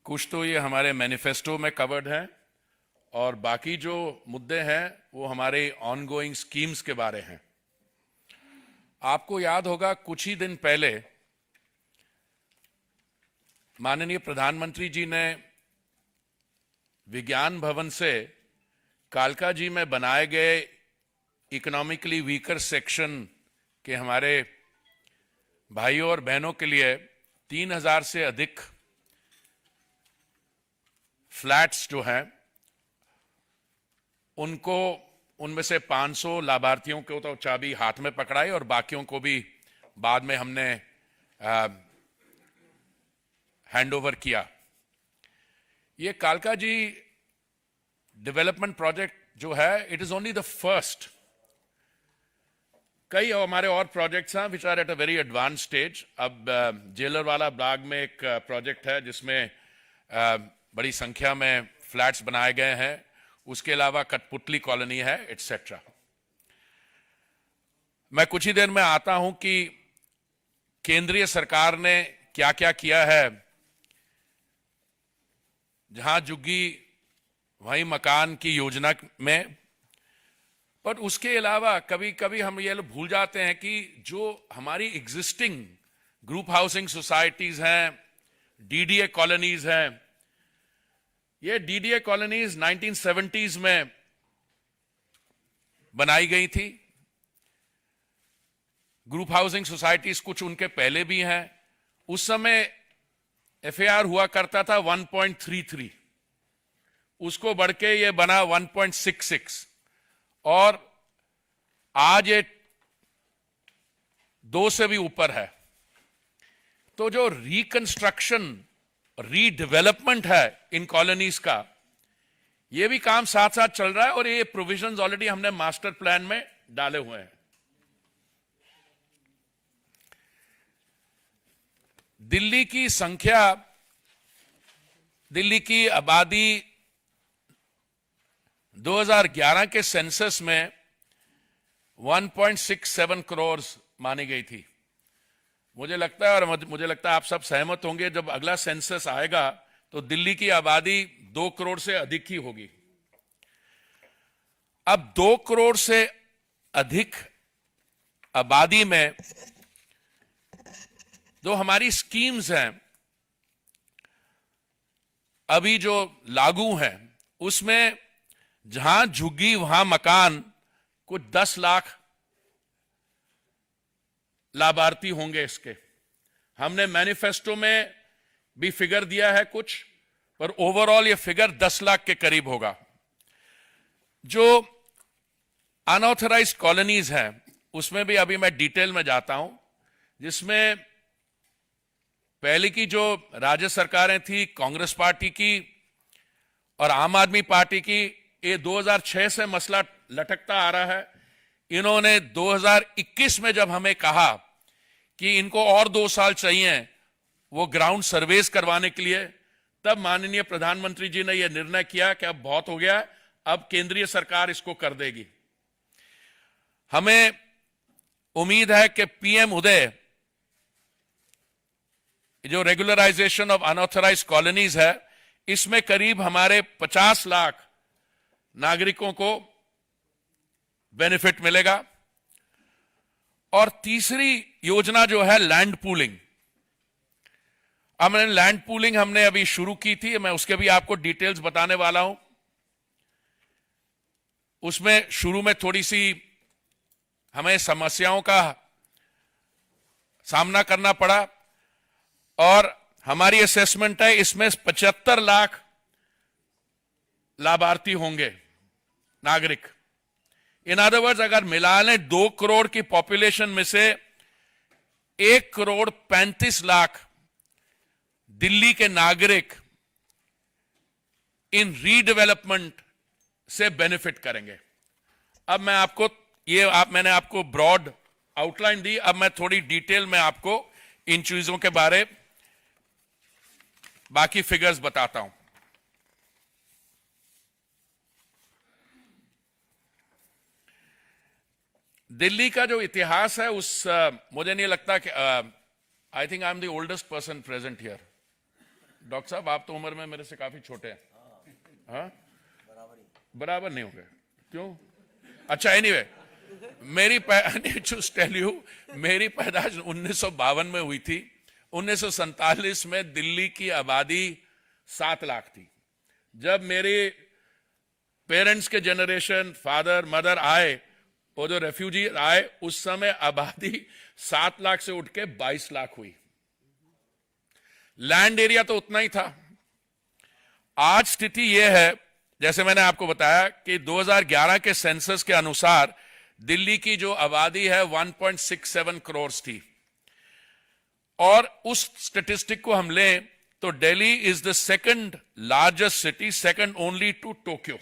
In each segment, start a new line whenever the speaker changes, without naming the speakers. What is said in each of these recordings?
कुछ तो ये हमारे मैनिफेस्टो में कवर्ड है और बाकी जो मुद्दे हैं वो हमारे ऑनगोइंग स्कीम्स के बारे हैं। आपको याद होगा कुछ ही दिन पहले माननीय प्रधानमंत्री जी ने विज्ञान भवन से कालका जी में बनाए गए इकोनॉमिकली वीकर सेक्शन के हमारे भाइयों और बहनों के लिए 3000 से अधिक फ्लैट्स जो हैं उनको उनमें से 500 लाभार्थियों को तो चाबी हाथ में पकड़ाई और बाकियों को भी बाद में हमने हैंडओवर किया। ये कालका जी डेवलपमेंट प्रोजेक्ट जो है it is only the first. कई हमारे और प्रोजेक्ट्स हैं which are at a very advance stage. अब जेलरवाला बाग में एक प्रोजेक्ट है जिसमें बड़ी संख्या में फ्लैट्स बनाए गए हैं। उसके अलावा कठपुतली कॉलोनी है एटसेट्रा। मैं कुछ ही देर में आता हूं कि केंद्रीय सरकार ने क्या क्या किया है। जहां झुग्गी वहीं मकान की योजना में, पर उसके अलावा कभी कभी हम ये लोग भूल जाते हैं कि जो हमारी एग्जिस्टिंग ग्रुप हाउसिंग सोसाइटीज हैं, डीडीए कॉलोनीज हैं, ये डीडीए कॉलोनीज 1970s में बनाई गई थी। ग्रुप हाउसिंग सोसाइटीज कुछ उनके पहले भी हैं। उस समय एफएआर हुआ करता था 1.33, उसको बढ़ के ये बना 1.66 और आज ये 2 से भी ऊपर है। तो जो रिकंस्ट्रक्शन रीडेवलपमेंट है इन कॉलोनीज का, ये भी काम साथ साथ चल रहा है और ये प्रोविजंस ऑलरेडी हमने मास्टर प्लान में डाले हुए हैं। दिल्ली की संख्या, दिल्ली की आबादी 2011 के सेंसस में 1.67 करोड़ मानी गई थी। मुझे लगता है और मुझे लगता है आप सब सहमत होंगे, जब अगला सेंसस आएगा तो दिल्ली की आबादी 2 करोड़ से अधिक ही होगी। अब 2 करोड़ से अधिक आबादी में जो हमारी स्कीम्स हैं अभी जो लागू हैं, उसमें जहां झुग्गी वहां मकान कुछ 10 लाख लाभार्थी होंगे इसके। हमने मैनिफेस्टो में भी फिगर दिया है कुछ, पर ओवरऑल ये फिगर 10 लाख के करीब होगा। जो अनऑथराइज्ड कॉलोनीज हैं उसमें भी अभी मैं डिटेल में जाता हूं, जिसमें पहले की जो राज्य सरकारें थी कांग्रेस पार्टी की और आम आदमी पार्टी की, ये 2006 से मसला लटकता आ रहा है। इन्होंने 2021 में जब हमें कहा कि इनको और 2 साल चाहिए वो ग्राउंड सर्वेस करवाने के लिए, तब माननीय प्रधानमंत्री जी ने यह निर्णय किया कि अब बहुत हो गया, अब केंद्रीय सरकार इसको कर देगी। हमें उम्मीद है कि पीएम उदय जो रेगुलराइजेशन ऑफ अनऑथराइज्ड कॉलोनीज है, इसमें करीब हमारे 50 लाख नागरिकों को बेनिफिट मिलेगा। और तीसरी योजना जो है लैंड पूलिंग, हमने लैंड पूलिंग हमने अभी शुरू की थी, मैं उसके भी आपको डिटेल्स बताने वाला हूं। उसमें शुरू में थोड़ी सी हमें समस्याओं का सामना करना पड़ा और हमारी असेसमेंट है इसमें 75 लाख लाभार्थी होंगे नागरिक। इन अदर वर्ड्स, अगर मिला लें 2 करोड़ की पॉपुलेशन में से 1 करोड़ 35 लाख दिल्ली के नागरिक इन रीडेवलपमेंट से बेनिफिट करेंगे। अब मैं आपको मैंने आपको ब्रॉड आउटलाइन दी, अब मैं थोड़ी डिटेल में आपको इन चीजों के बारे बाकी फिगर्स बताता हूं। दिल्ली का जो इतिहास है मुझे नहीं लगता कि I think I am the oldest person present here. Doctor साहब आप तो उम्र में मेरे से काफी छोटे हैं। हाँ, बराबर नहीं होंगे, क्यों? अच्छा, एनीवे, मेरी जस्ट टेल यू, मेरी पैदाइश 1952 में हुई थी। 1947 में दिल्ली की आबादी 7 लाख थी। जब मेरे पेरेंट्स के जनरेशन, फादर मदर आए, वो जो रेफ्यूजी आए, उस समय आबादी 7 लाख से उठ के 22 लाख हुई। लैंड एरिया तो उतना ही था। आज स्थिति यह है, जैसे मैंने आपको बताया कि 2011 के सेंसस के अनुसार दिल्ली की जो आबादी है 1.67 करोड़ थी, और उस स्टेटिस्टिक को हम लें तो Delhi is the second largest city, second only to Tokyo.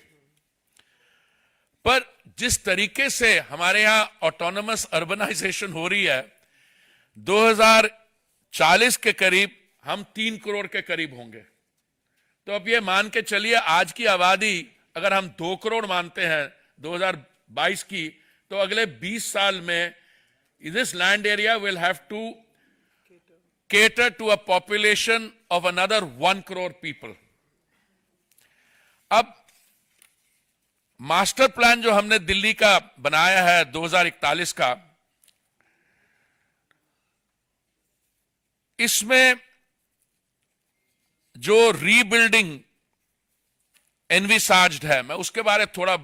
पर जिस तरीके से हमारे यहां ऑटोनमस अर्बनाइजेशन हो रही है, 2040 के करीब हम 3 करोड़ के करीब होंगे। तो अब ये मान के चलिए, आज की आबादी अगर हम 2 करोड़ मानते हैं 2022 की, तो अगले 20 साल में this land area will have to cater to a population of another 1 crore people. अब मास्टर प्लान जो हमने दिल्ली का बनाया है 2041 का, इसमें जो रीबिल्डिंग एनविसाज्ड है, मैं उसके बारे में थोड़ा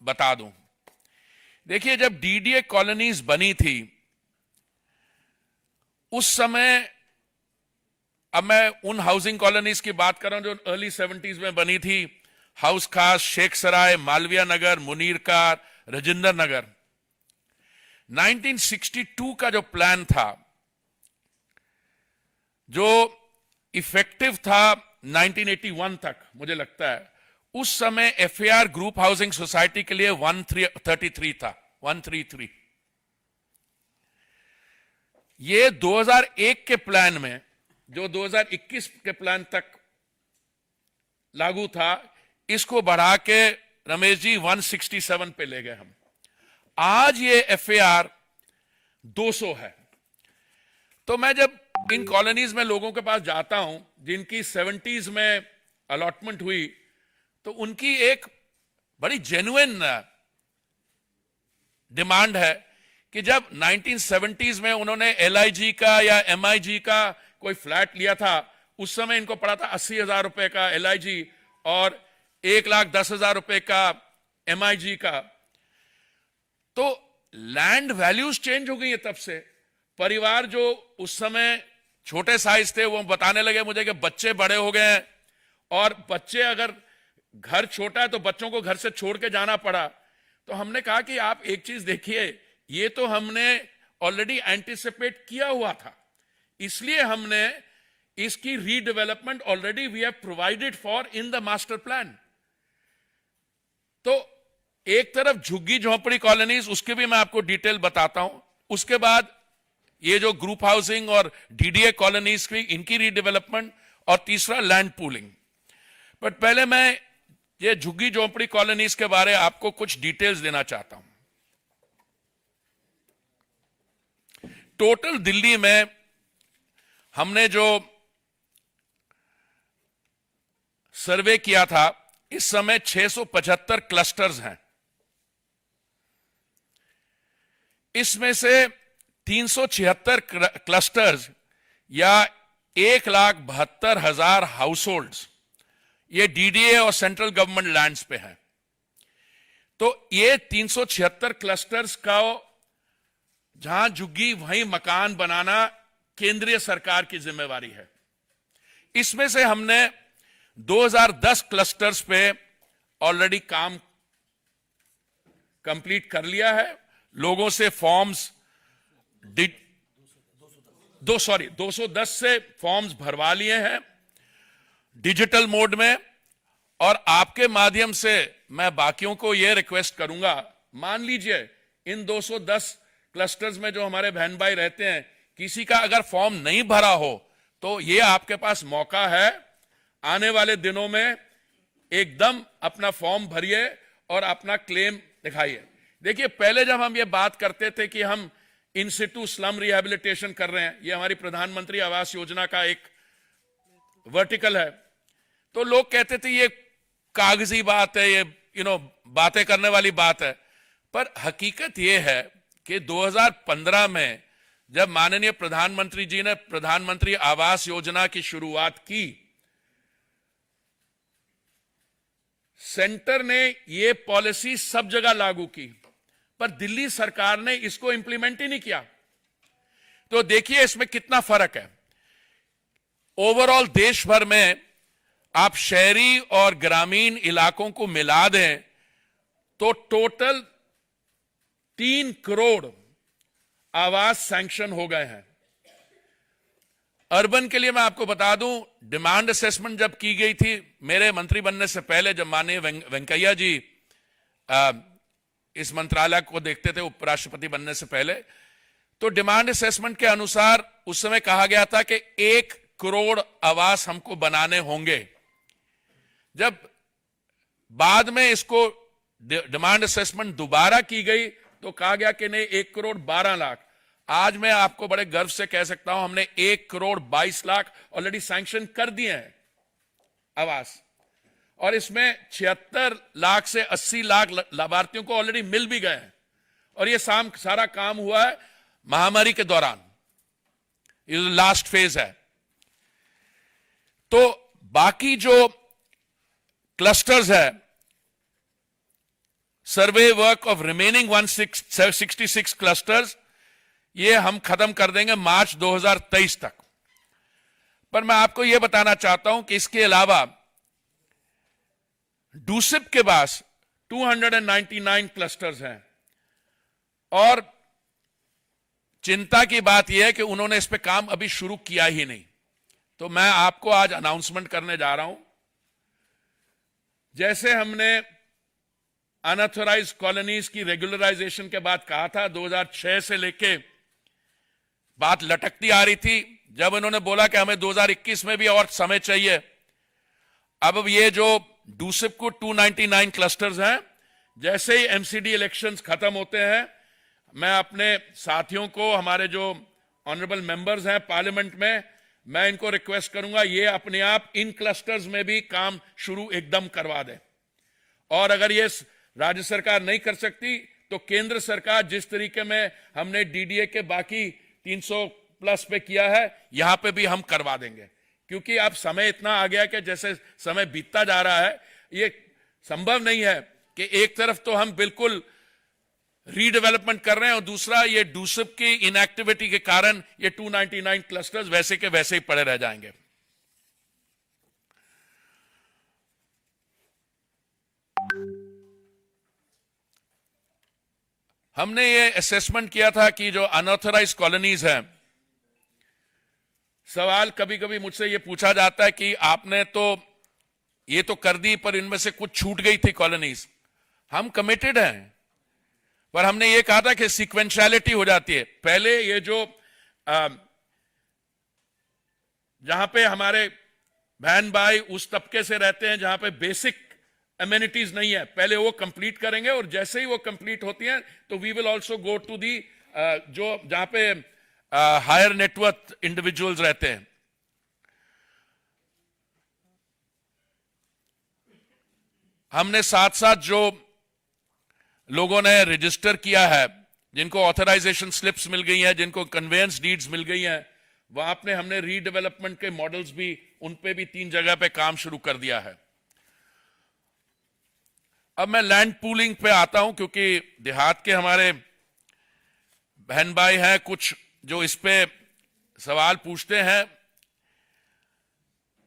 बता दूं। देखिए, जब डीडीए कॉलोनीज बनी थी उस समय, अब मैं उन हाउसिंग कॉलोनीज की बात कर रहा हूं जो अर्ली 70s में बनी थी, हाउस खास, शेख सराय, मालविया नगर, मुनीर कार, राजेंद्र नगर। 1962 का जो प्लान था, जो इफेक्टिव था 1981 तक, मुझे लगता है उस समय एफएआर ग्रुप हाउसिंग सोसाइटी के लिए 133 था, 133। ये 2001 के प्लान में, जो 2021 के प्लान तक लागू था, इसको बढ़ा के रमेश जी 167 पे ले गए हम। आज ये एफएआर 200 है। तो मैं जब इन कॉलोनीज में लोगों के पास जाता हूं जिनकी 70s में अलॉटमेंट हुई, तो उनकी एक बड़ी जेन्युइन डिमांड है कि जब 1970s में उन्होंने एलआईजी का या एमआईजी का कोई फ्लैट लिया था, उस समय इनको पड़ा था 80,000 रुपए का एलआईजी और 1,10,000 रुपए का एमआईजी का। तो लैंड वैल्यूज चेंज हो गई है तब से। परिवार जो उस समय छोटे साइज थे, वो बताने लगे मुझे कि बच्चे बड़े हो गए हैं, और बच्चे अगर घर छोटा है तो बच्चों को घर से छोड़ के जाना पड़ा। तो हमने कहा कि आप एक चीज देखिए, ये तो हमने ऑलरेडी एंटिसिपेट किया हुआ था, इसलिए हमने इसकी redevelopment already we have provided for in the master plan. तो एक तरफ झुग्गी झोंपड़ी कॉलोनीज, उसके भी मैं आपको डिटेल बताता हूं। उसके बाद ये जो ग्रुप हाउसिंग और डीडीए कॉलोनीज की, इनकी रीडेवलपमेंट, और तीसरा लैंड पूलिंग। बट पहले मैं ये झुग्गी झोंपड़ी कॉलोनीज के बारे में आपको कुछ डिटेल्स देना चाहता हूं। टोटल दिल्ली में हमने जो सर्वे किया था, इस समय 675 क्लस्टर्स हैं। इसमें से 376 क्लस्टर्स या 1,72,000 हाउसहोल्ड्स ये डीडीए और सेंट्रल गवर्नमेंट लैंड्स पे हैं। तो ये 376 क्लस्टर्स का, जहां झुग्गी वहीं मकान बनाना केंद्रीय सरकार की जिम्मेवारी है। इसमें से हमने 2010 क्लस्टर्स पे ऑलरेडी काम कंप्लीट कर लिया है। लोगों से फॉर्म्स 210 से फॉर्म्स भरवा लिए हैं डिजिटल मोड में। और आपके माध्यम से मैं बाकियों को यह रिक्वेस्ट करूंगा, मान लीजिए इन 210 क्लस्टर्स में जो हमारे बहन भाई रहते हैं, किसी का अगर फॉर्म नहीं भरा हो, तो ये आपके पास मौका है, आने वाले दिनों में एकदम अपना फॉर्म भरिए और अपना क्लेम दिखाइए। देखिए, पहले जब हम ये बात करते थे कि हम इन सिटू स्लम रिहैबिलिटेशन कर रहे हैं, ये हमारी प्रधानमंत्री आवास योजना का एक वर्टिकल है। तो लोग कहते थे ये कागजी बात है, ये बातें करने वाली बात है। पर हकीकत ये है कि 2015 में जब माननीय प्रधानमंत्री जी ने प्रधानमंत्री आवास योजना की शुरुआत की, सेंटर ने ये पॉलिसी सब जगह लागू की, पर दिल्ली सरकार ने इसको इंप्लीमेंट ही नहीं किया। तो देखिए इसमें कितना फर्क है। ओवरऑल देश भर में आप शहरी और ग्रामीण इलाकों को मिला दें तो टोटल 3 करोड़ आवास सैंक्शन हो गए हैं। अर्बन के लिए मैं आपको बता दूं, डिमांड असेसमेंट जब की गई थी मेरे मंत्री बनने से पहले, जब माननीय वेंकैया जी इस मंत्रालय को देखते थे उपराष्ट्रपति बनने से पहले, तो डिमांड असेसमेंट के अनुसार उस समय कहा गया था कि 1 करोड़ आवास हमको बनाने होंगे। जब बाद में इसको डिमांड असेसमेंट दोबारा की गई तो कहा गया कि नहीं 1 करोड़ 12 लाख। आज मैं आपको बड़े गर्व से कह सकता हूं हमने 1 करोड़ 22 लाख ऑलरेडी सैंक्शन कर दिए हैं आवास, और इसमें 76 लाख से 80 लाख लाभार्थियों को ऑलरेडी मिल भी गए हैं। और ये सारा काम हुआ है महामारी के दौरान, ये लास्ट फेज है। तो बाकी जो क्लस्टर्स है, सर्वे वर्क ऑफ रिमेनिंग 166 क्लस्टर्स, ये हम खत्म कर देंगे मार्च 2023 तक। पर मैं आपको यह बताना चाहता हूं कि इसके अलावा डूसिप के पास 299 क्लस्टर्स हैं, और चिंता की बात यह है कि उन्होंने इस पे काम अभी शुरू किया ही नहीं। तो मैं आपको आज अनाउंसमेंट करने जा रहा हूं, जैसे हमने अनऑथराइज्ड कॉलोनीज की रेगुलराइजेशन के बाद कहा था, 2006 से लेके बात लटकती आ रही थी। जब इन्होंने बोला कि हमें 2021 में भी और समय चाहिए, अब ये जो डूसिप को 299 क्लस्टर्स हैं, जैसे ही एमसीडी इलेक्शंस खत्म होते हैं, मैं अपने साथियों को, हमारे जो ऑनरेबल मेंबर्स हैं पार्लियामेंट में, मैं इनको रिक्वेस्ट करूंगा ये अपने आप इन क्लस्टर्स में भी काम शुरू एकदम करवा दें। और अगर ये राज्य सरकार नहीं कर सकती तो केंद्र सरकार, जिस तरीके में हमने डीडीए के बाकी 300 प्लस पे किया है, यहां पे भी हम करवा देंगे। क्योंकि अब समय इतना आ गया कि जैसे समय बीतता जा रहा है, ये संभव नहीं है कि एक तरफ तो हम बिल्कुल रीडेवलपमेंट कर रहे हैं और दूसरा ये डूसिप की इनएक्टिविटी के कारण ये 299 क्लस्टर्स वैसे के वैसे ही पड़े रह जाएंगे। हमने ये असेसमेंट किया था कि जो अनऑथराइज्ड कॉलोनीज हैं, सवाल कभी कभी मुझसे ये पूछा जाता है कि आपने तो ये तो कर दी पर इनमें से कुछ छूट गई थी कॉलोनीज। हम कमिटेड हैं, पर हमने ये कहा था कि सीक्वेंशियलिटी हो जाती है। पहले ये जो जहां पे हमारे बहन भाई उस तबके से रहते हैं जहां पे बेसिक एमिनिटीज नहीं है, पहले वो कंप्लीट करेंगे, और जैसे ही वो कंप्लीट होती हैं तो we will also go to the जो जहां पे हायर नेटवर्थ इंडिविजुअल्स रहते हैं। हमने साथ साथ जो लोगों ने रजिस्टर किया है, जिनको ऑथराइजेशन स्लिप्स मिल गई हैं, जिनको कन्वेंस डीड्स मिल गई हैं, वहां पे हमने रीडेवलपमेंट के मॉडल्स भी, उन पे भी 3 जगह पे काम शुरू कर दिया है। अब मैं लैंड पूलिंग पे आता हूं, क्योंकि देहात के हमारे बहन भाई हैं कुछ जो इस पे सवाल पूछते हैं।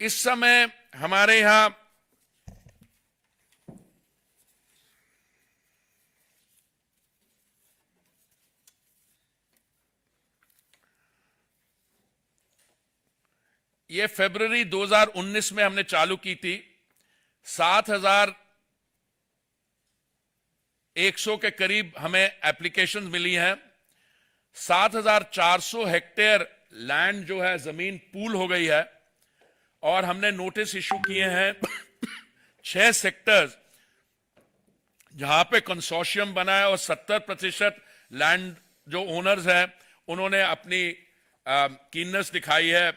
इस समय हमारे यहां ये फरवरी 2019 में हमने चालू की थी। 7,100 के करीब हमें एप्लीकेशंस मिली हैं। 7,400 हेक्टेयर लैंड जो है, जमीन पूल हो गई है, और हमने नोटिस इशू किए हैं 6 सेक्टर्स जहां पे कंसोर्शियम बना है, और 70% लैंड जो ओनर्स हैं उन्होंने अपनी कीननेस दिखाई है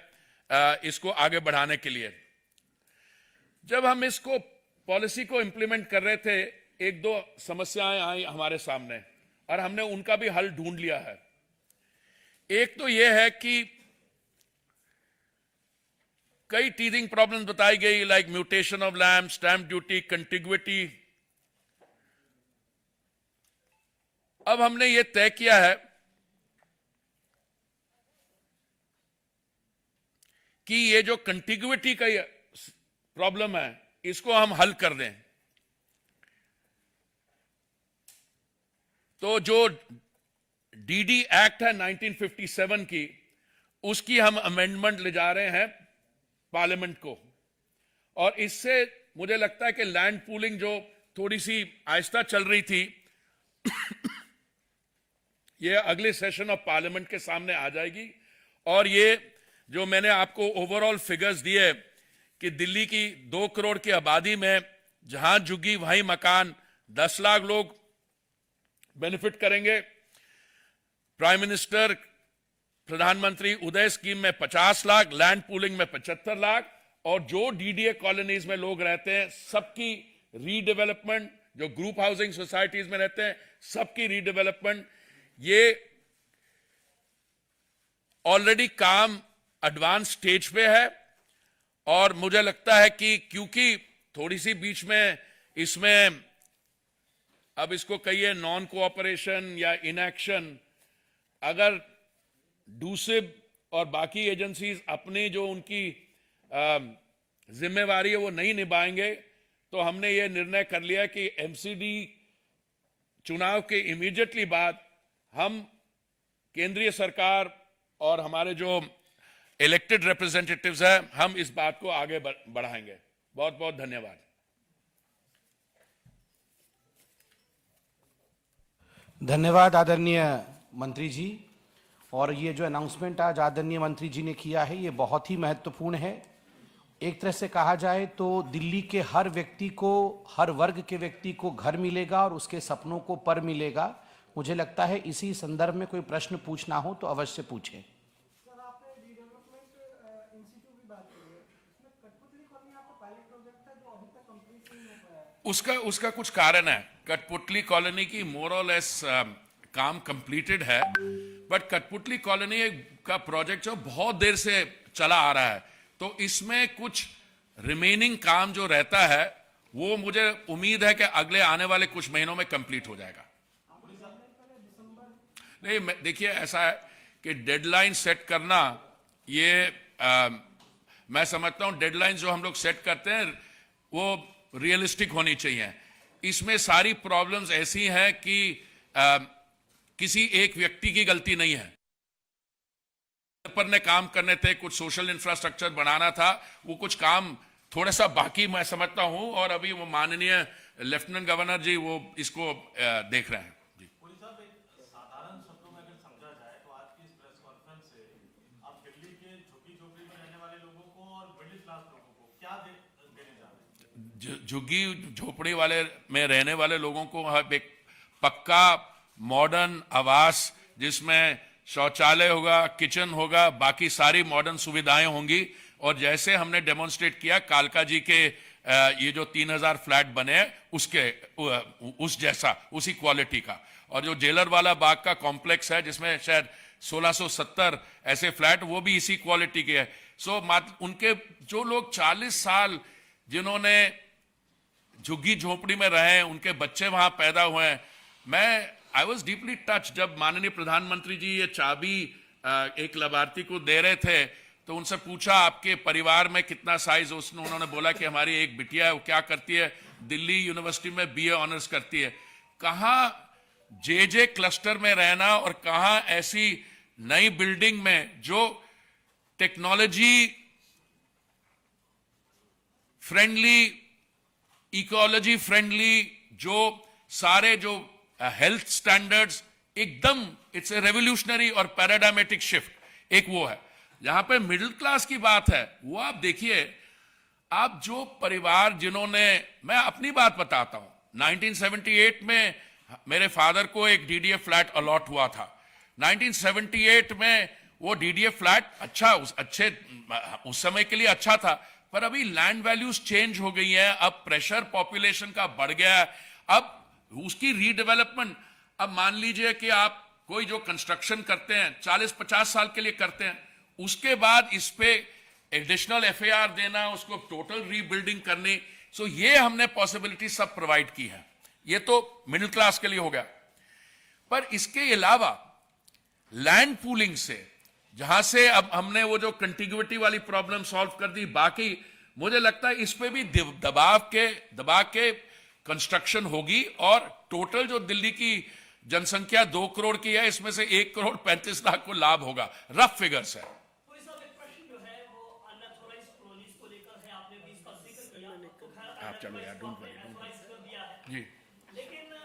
इसको आगे बढ़ाने के लिए। जब हम इसको पॉलिसी को इंप्लीमेंट कर रहे थे, एक दो समस्याएं आई हमारे सामने और हमने उनका भी हल ढूंढ लिया है। एक तो यह है कि कई टीथिंग प्रॉब्लम्स बताई गई, like mutation of land, stamp duty, contiguity. अब हमने ये तय किया है कि ये जो कंटिग्विटी का प्रॉब्लम है, इसको हम हल कर दें। तो जो डीडी एक्ट है 1957 की, उसकी हम अमेंडमेंट ले जा रहे हैं पार्लियामेंट को, और इससे मुझे लगता है कि लैंड पूलिंग जो थोड़ी सी आहिस्ता चल रही थी ये अगले सेशन ऑफ पार्लियामेंट के सामने आ जाएगी। और ये जो मैंने आपको ओवरऑल फिगर्स दिए कि दिल्ली की 2 करोड़ की आबादी में जहां झुग्गी वहीं मकान, 10 लाख लोग बेनिफिट करेंगे। प्राइम मिनिस्टर प्रधानमंत्री उदय स्कीम में 50 लाख, लैंड पूलिंग में 75 लाख, और जो डीडीए कॉलोनीज में लोग रहते हैं सबकी रीडेवलपमेंट, जो ग्रुप हाउसिंग सोसाइटीज में रहते हैं सबकी रीडेवलपमेंट। ये ऑलरेडी काम एडवांस स्टेज पे है, और मुझे लगता है कि क्योंकि थोड़ी सी बीच में इसमें अब इसको कहिए नॉन कोऑपरेशन या इनएक्शन, अगर डूसिब और बाकी एजेंसीज अपनी जो उनकी जिम्मेवारी है वो नहीं निभाएंगे, तो हमने ये निर्णय कर लिया कि एमसीडी चुनाव के इमीडिएटली बाद हम केंद्रीय सरकार और हमारे जो इलेक्टेड रिप्रेजेंटेटिव्स हैं, हम इस बात को आगे बढ़ाएंगे। बहुत बहुत धन्यवाद।
धन्यवाद आदरणीय मंत्री जी। और ये जो अनाउंसमेंट आज आदरणीय मंत्री जी ने किया है ये बहुत ही महत्वपूर्ण है। एक तरह से कहा जाए तो दिल्ली के हर व्यक्ति को, हर वर्ग के व्यक्ति को घर मिलेगा और उसके सपनों को पर मिलेगा। मुझे लगता है इसी संदर्भ में कोई प्रश्न पूछना हो तो अवश्य पूछें।
उसका कुछ कारण है। कठपुतली कॉलोनी की मोर और लेस काम कंप्लीटेड है, बट कठपुतली कॉलोनी का प्रोजेक्ट जो बहुत देर से चला आ रहा है, तो इसमें कुछ रिमेनिंग काम जो रहता है वो मुझे उम्मीद है कि अगले आने वाले कुछ महीनों में कंप्लीट हो जाएगा। नहीं, देखिए ऐसा है कि डेडलाइन सेट करना, ये मैं समझता हूं डेडलाइन जो हम लोग सेट करते हैं वो रियलिस्टिक होनी चाहिए। इसमें सारी प्रॉब्लम्स ऐसी हैं कि किसी एक व्यक्ति की गलती नहीं है। पर ने काम करने थे, कुछ सोशल इंफ्रास्ट्रक्चर बनाना था, वो कुछ काम थोड़ा सा बाकी मैं समझता हूं, और अभी वो माननीय लेफ्टिनेंट गवर्नर जी वो इसको देख रहे हैं। जी
साधारण शब्दों में अगर समझा जाए तो आज की इस प्रेस कॉन्फ्रेंस से आप दिल्ली के झुग्गी झोपड़ी में रहने वाले लोगों को और मिडिल क्लास लोगों को क्या देने जा रहे हैं?
झुग्गी झोपड़ी वाले में रहने वाले लोगों को एक पक्का मॉडर्न आवास जिसमें शौचालय होगा, किचन होगा, बाकी सारी मॉडर्न सुविधाएं होंगी, और जैसे हमने डेमोन्स्ट्रेट किया कालका जी के ये जो 3000 फ्लैट बने हैं उसके उस जैसा, उसी क्वालिटी का। और जो जेलर वाला बाग का कॉम्प्लेक्स है जिसमें शायद 1670 ऐसे फ्लैट, वो भी इसी क्वालिटी के है। सो उनके जो लोग 40 साल जिन्होंने झुग्गी झोपड़ी में रहे, उनके बच्चे वहां पैदा हुए हैं, आई वॉज डीपली टच जब माननीय प्रधानमंत्री जी ये चाबी एक लाभार्थी को दे रहे थे, तो उनसे पूछा आपके परिवार में कितना साइज, उन्होंने बोला कि हमारी एक बिटिया है, वो क्या करती है, दिल्ली यूनिवर्सिटी में बीए ऑनर्स करती है। कहां जे क्लस्टर में रहना और कहां ऐसी नई बिल्डिंग में जो टेक्नोलॉजी फ्रेंडली, इकोलॉजी फ्रेंडली, जो सारे जो हेल्थ स्टैंडर्ड्स एकदम, इट्स ए रेवोल्यूशनरी और पैराडायमेटिक शिफ्ट एक वो है। जहां पे मिडिल क्लास की बात है वो आप देखिए, आप जो परिवार जिन्होंने, मैं अपनी बात बताता हूं, 1978 में मेरे फादर को एक डीडीए फ्लैट अलॉट हुआ था। 1978 में वो डीडीए फ्लैट अच्छा उस समय के लिए अच्छा था, पर अभी लैंड वैल्यूज चेंज हो गई है, अब प्रेशर पॉपुलेशन का बढ़ गया है, अब उसकी रीडेवलपमेंट, अब मान लीजिए कि आप कोई जो कंस्ट्रक्शन करते हैं 40-50 साल के लिए करते हैं, उसके बाद इस पे एडिशनल एफएआर देना, उसको टोटल रीबिल्डिंग करनी, सो ये हमने पॉसिबिलिटी सब प्रोवाइड की है। ये तो मिडिल क्लास के लिए हो गया, पर इसके अलावा लैंड पूलिंग से, जहां से अब हमने वो जो कंटिग्यूटी वाली प्रॉब्लम सॉल्व कर दी, बाकी मुझे लगता है इस पे भी दबा के कंस्ट्रक्शन होगी, और टोटल जो दिल्ली की जनसंख्या 2 करोड़ की है, इसमें से 1 करोड़ 35 लाख को लाभ होगा, रफ फिगर्स है।
कोई साहब एक प्रश्न जो है वो अनऑथराइज्ड कॉलोनीज को लेकर है, आपने भी इसका जिक्र किया, तो खैर
आप चलो यार, डोंट वरी
अनऑथराइज्ड कर दिया है,
जी।
लेकिन